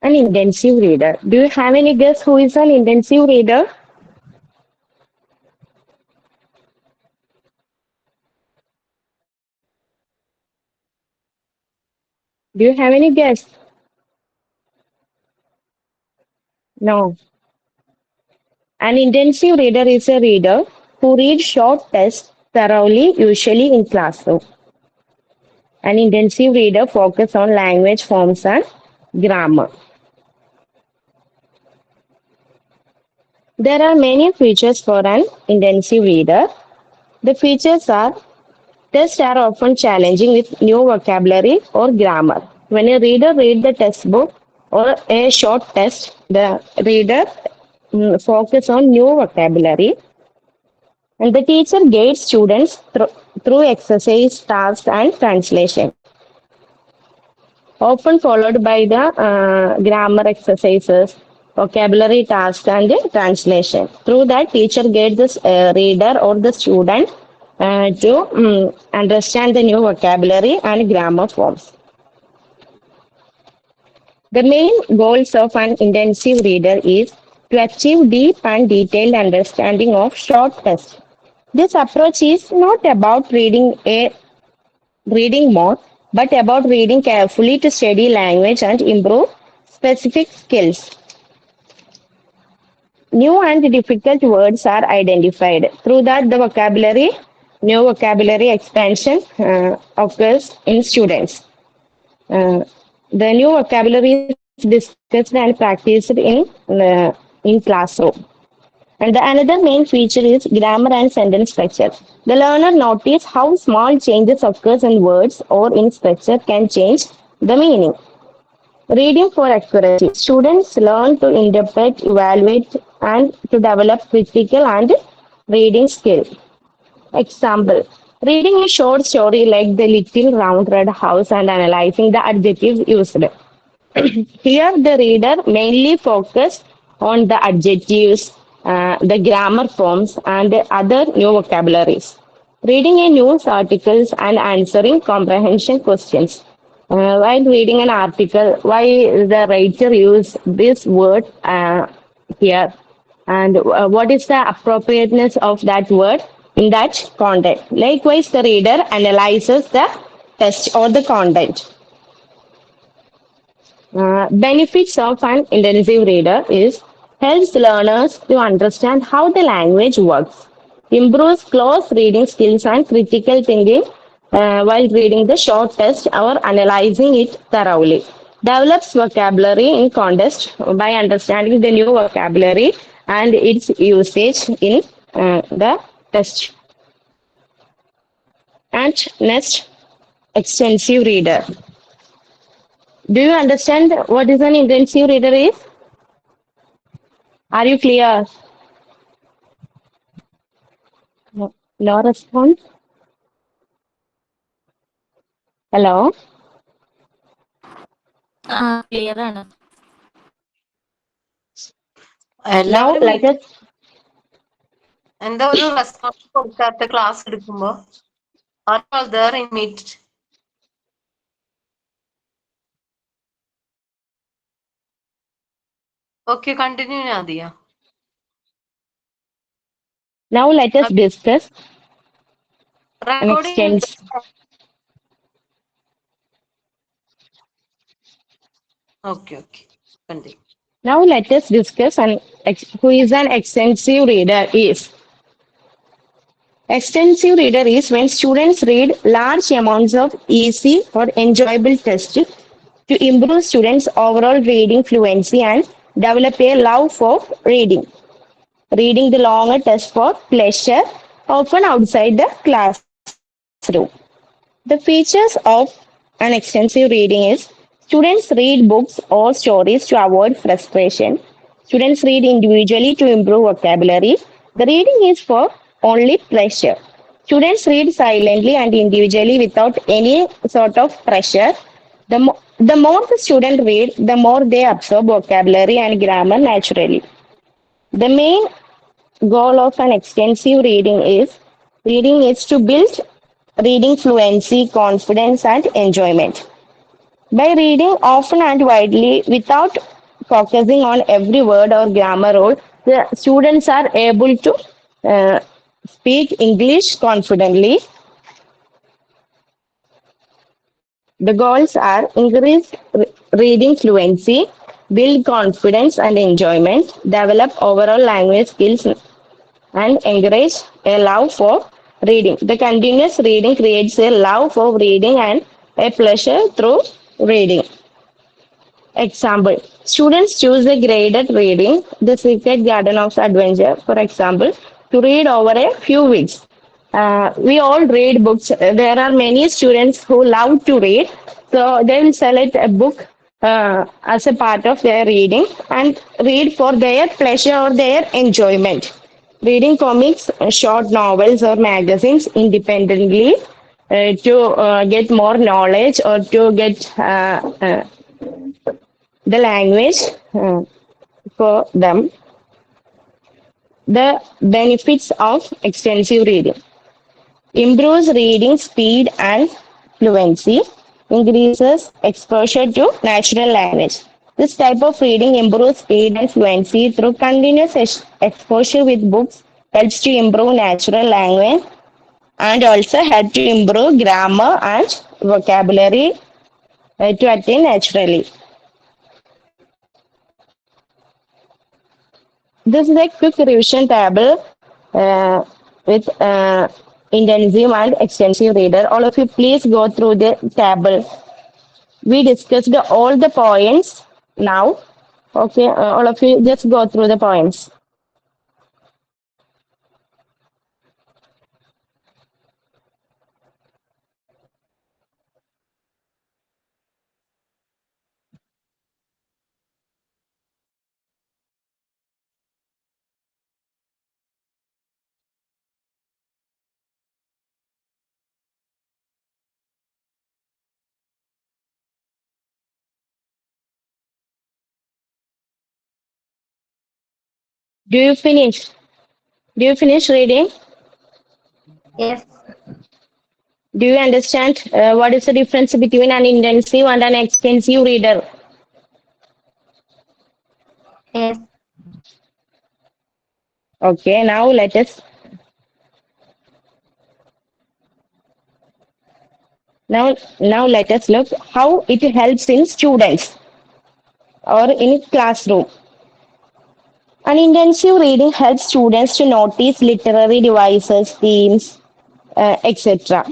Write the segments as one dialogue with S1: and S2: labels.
S1: An intensive reader. Do you have any guess who is an intensive reader? Do you have any guess? No. An intensive reader is a reader who reads short texts thoroughly, usually in classroom. An intensive reader focuses on language forms and grammar. There are many features for an intensive reader. The features are tests are often challenging with new vocabulary or grammar. When a reader reads the test book or a short test, the reader focus on new vocabulary and the teacher guides students through exercise, tasks and translation. Often followed by the grammar exercises, vocabulary tasks, and translation. Through that, teacher guides the reader or the student to understand the new vocabulary and grammar forms. The main goals of an intensive reader is to achieve deep and detailed understanding of short text. This approach is not about reading more, but about reading carefully to study language and improve specific skills. New and difficult words are identified. Through that, new vocabulary expansion occurs in students. Uh, the new vocabulary is discussed and practiced in classroom. And the another main feature is grammar and sentence structure. The learner notices how small changes occurs in words or in structure can change the meaning. Reading for accuracy. Students learn to interpret, evaluate, and to develop critical and reading skill. Example. Reading a short story like The Little Round Red House and analyzing the adjectives used. Here, the reader mainly focus on the adjectives, the grammar forms, and other new vocabularies. Reading a news articles and answering comprehension questions. While reading an article, why the writer use this word here, and what is the appropriateness of that word in that content. Likewise, the reader analyzes the text or the content. Benefits of an intensive reader is helps learners to understand how the language works, improves close reading skills and critical thinking while reading the short text or analyzing it thoroughly, develops vocabulary in context by understanding the new vocabulary and its usage in the test. And next, extensive reader. Do you understand what is an intensive reader is? Are you clear? No, no response. Hello.
S2: Clear ആണ്.
S1: Now
S3: എല്ലാവരും
S1: let us
S3: എന്താ ഒരു response കൊടുക്കാത്ത class എടുക്കുമ്പോ? Are you all there in meet? Okay, continue, Nadia.
S1: let us discuss an
S3: Recording is
S1: extens.
S3: there. Okay, continue.
S1: Now let us discuss who is an extensive reader is. Extensive reader is when students read large amounts of easy or enjoyable text to improve students' overall reading fluency and develop a love for reading. Reading the longer text for pleasure, often outside the classroom. The features of an extensive reading is students read books or stories to avoid frustration. Students read individually to improve vocabulary. The reading is for only pleasure. Students read silently and individually without any sort of pressure. The more the student read, the more they absorb vocabulary and grammar naturally. The main goal of an extensive reading is to build reading fluency, confidence, and enjoyment. By reading often and widely without focusing on every word or grammar rule, the students are able to uh, speak English confidently. The goals are increase reading fluency, build confidence and enjoyment, develop overall language skills, and encourage a love for reading. The continuous reading creates a love for reading and a pleasure through reading. Example: students choose a graded reading, The Secret Garden of Adventure, for example, to read over a few weeks. We all read books. There are many students who love to read, so they will select a book as a part of their reading and read for their pleasure or their enjoyment. Reading comics, short novels, or magazines independently to get more knowledge or to get the language for them. The benefits of extensive reading: improves reading speed and fluency, increases exposure to natural language. This type of reading improves speed and fluency through continuous exposure with books, helps to improve natural language and also help to improve grammar and vocabulary to attain naturally. This is a quick revision table with intensive and extensive reader. All of you, please go through the table. We discussed all the points now. Okay, all of you, just go through the points. Do you finish? Do you finish reading?
S3: Yes,
S1: Do you understand what is the difference between an intensive and an extensive reader?
S3: yes,
S1: Okay, now let us look how it helps in students or in classroom. An intensive reading helps students to notice literary devices, themes, etc.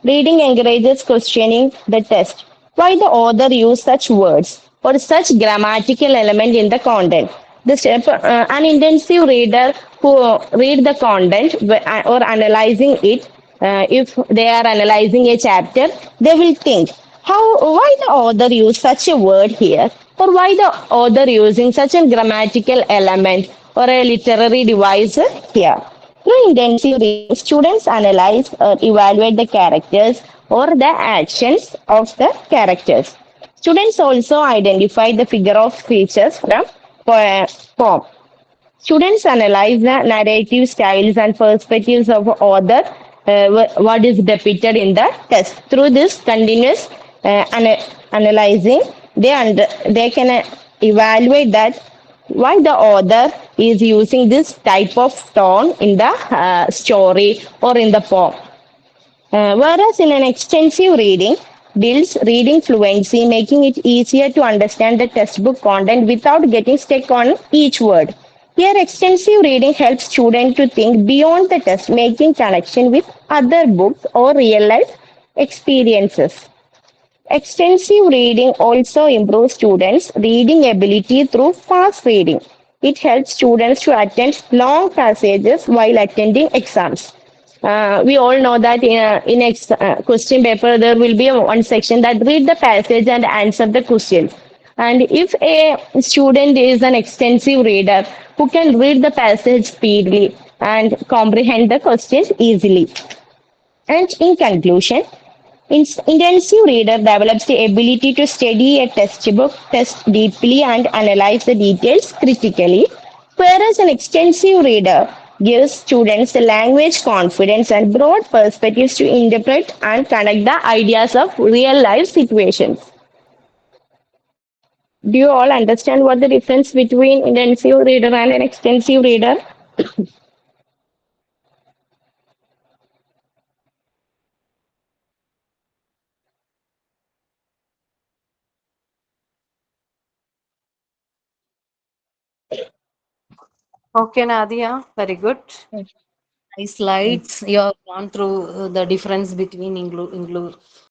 S1: Reading encourages questioning the text. Why the author used such words or such grammatical element in the content? The step, an intensive reader who read the content or analyzing it, if they are analyzing a chapter, they will think why the author used such a word here, or why the author using such a grammatical element or a literary device here. Through intensive reading, students analyze or evaluate the characters or the actions of the characters. Students also identify the figure of speeches from poem. Students analyze the narrative styles and perspectives of author, what is depicted in the text. Through this continuous analyzing, they can evaluate that why the author is using this type of tone in the story or in the poem. Whereas in an extensive reading, builds reading fluency, making it easier to understand the textbook content without getting stuck on each word. Here, extensive reading helps students to think beyond the text, making connection with other books or real life experiences. Extensive reading also improves students' reading ability through fast reading. It helps students to attend long passages while attending exams. We all know that in question paper there will be one section that read the passage and answer the question. And if a student is an extensive reader who can read the passage speedily and comprehend the questions easily. And in conclusion, intensive reader develops the ability to study a textbook, test deeply, and analyze the details critically, whereas an extensive reader gives students the language confidence and broad perspectives to interpret and connect the ideas of real life situations. Do you all understand what the difference between intensive reader and an extensive reader?
S3: Okay, Nadia, very good. Nice slides. You have gone through the difference between